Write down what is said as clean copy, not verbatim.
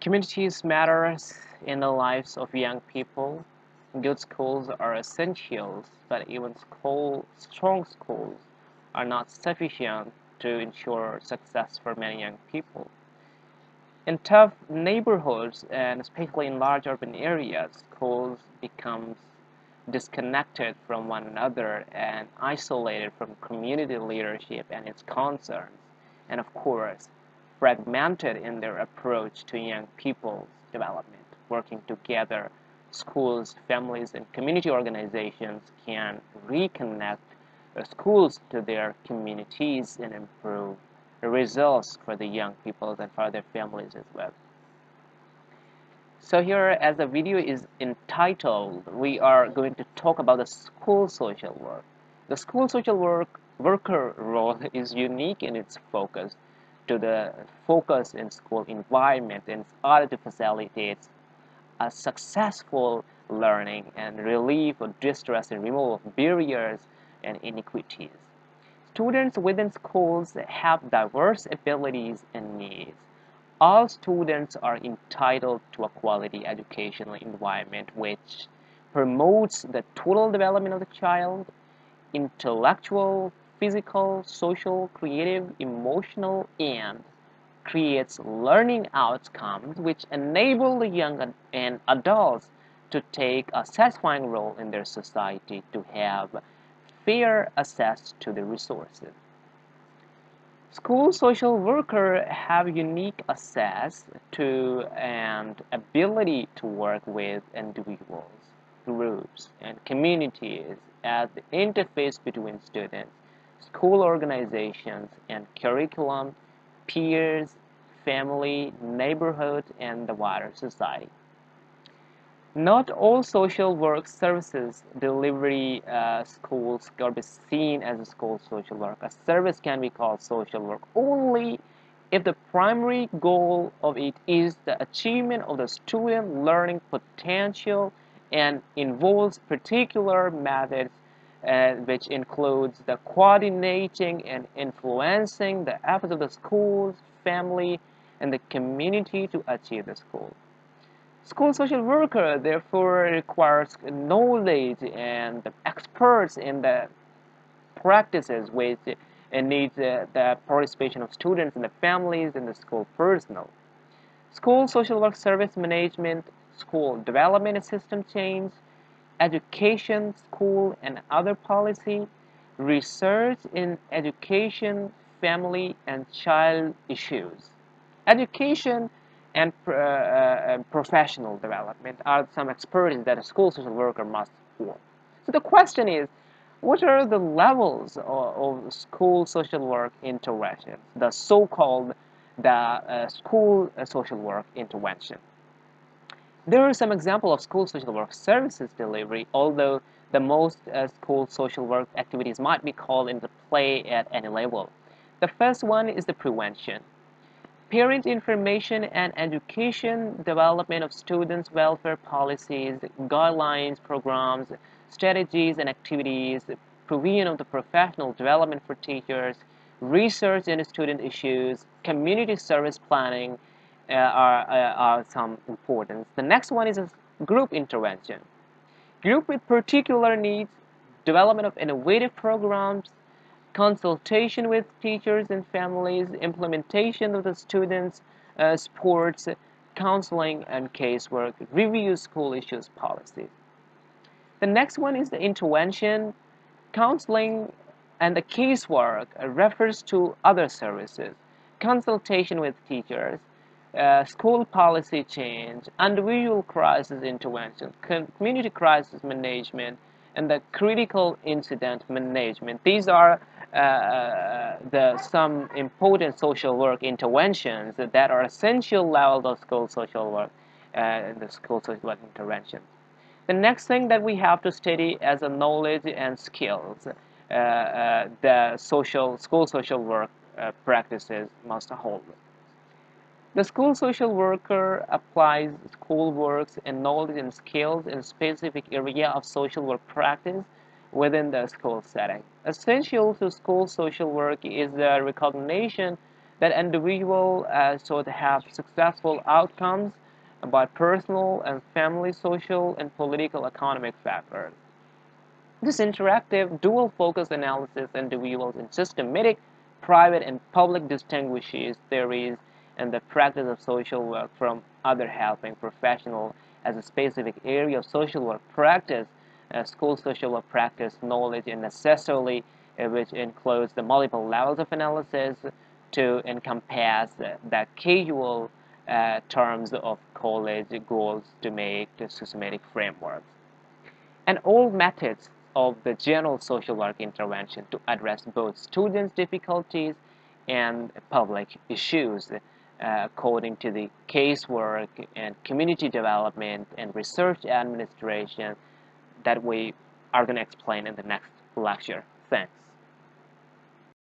Communities matter in the lives of young people. Good schools are essentials, but even strong schools are not sufficient to ensure success for many young people. In tough neighborhoods, and especially in large urban areas, schools become disconnected from one another and isolated from community leadership and its concerns, and of course, fragmented in their approach to young people's development. Working together, schools, families, and community organizations can reconnect schools to their communities and improve the results for the young people and for their families as well. So here, as the video is entitled, we are going to talk about the school social work. The school social worker role is unique in its focus to the focus in school environment in order to facilitate a successful learning and relief of distress and removal of barriers and inequities. Students within schools have diverse abilities and needs. All students are entitled to a quality educational environment which promotes the total development of the child, intellectual, physical, social, creative, emotional, and creates learning outcomes which enable the young and adults to take a satisfying role in their society, to have fair access to the resources. School social workers have unique access to and ability to work with individuals, groups, and communities at the interface between students, school organizations, and curriculum, peers, family, neighborhood, and the wider society. Not all social work services delivery schools can be seen as a school social work. A service can be called social work only if the primary goal of it is the achievement of the student learning potential and involves particular methods which includes the coordinating and influencing the efforts of the schools, family, and the community to achieve the goal. School social worker therefore requires knowledge and experts in the practices which needs the participation of students and the families and the school personnel. School social work service management, school development and system change, education, school and other policy, research in education, family and child issues. Education and professional development are some expertise that a school social worker must form. So the question is, what are the levels of school social work interventions, the so-called school social work intervention? There are some examples of school social work services delivery, although the most school social work activities might be called into play at any level. The first one is the prevention. Parent information and education, development of students' welfare policies, guidelines, programs, strategies and activities, provision of the professional development for teachers, research into student issues, community service planning are some importance. The next one is a group intervention. Group with particular needs, development of innovative programs, consultation with teachers and families, implementation of the students' sports, counseling and casework, review school issues policies. The next one is the intervention, counseling, and the casework refers to other services, consultation with teachers, school policy change, individual crisis intervention, community crisis management, and the critical incident management. These are some important social work interventions that are essential levels of school social work, the school social work interventions. The next thing that we have to study as a knowledge and skills, the school social work practices must hold. The school social worker applies school works and knowledge and skills in a specific area of social work practice within the school setting. Essential to school social work is the recognition that individual should have successful outcomes by personal and family, social, and political economic factors. This interactive, dual-focus analysis individuals in systematic, private, and public distinguishes theories and the practice of social work from other helping professionals as a specific area of social work practice, school social work practice knowledge, and necessarily which includes the multiple levels of analysis to encompass the casual terms of college goals to make the systematic frameworks and all methods of the general social work intervention to address both students' difficulties and public issues according to the casework and community development and research administration that we are going to explain in the next lecture. Thanks.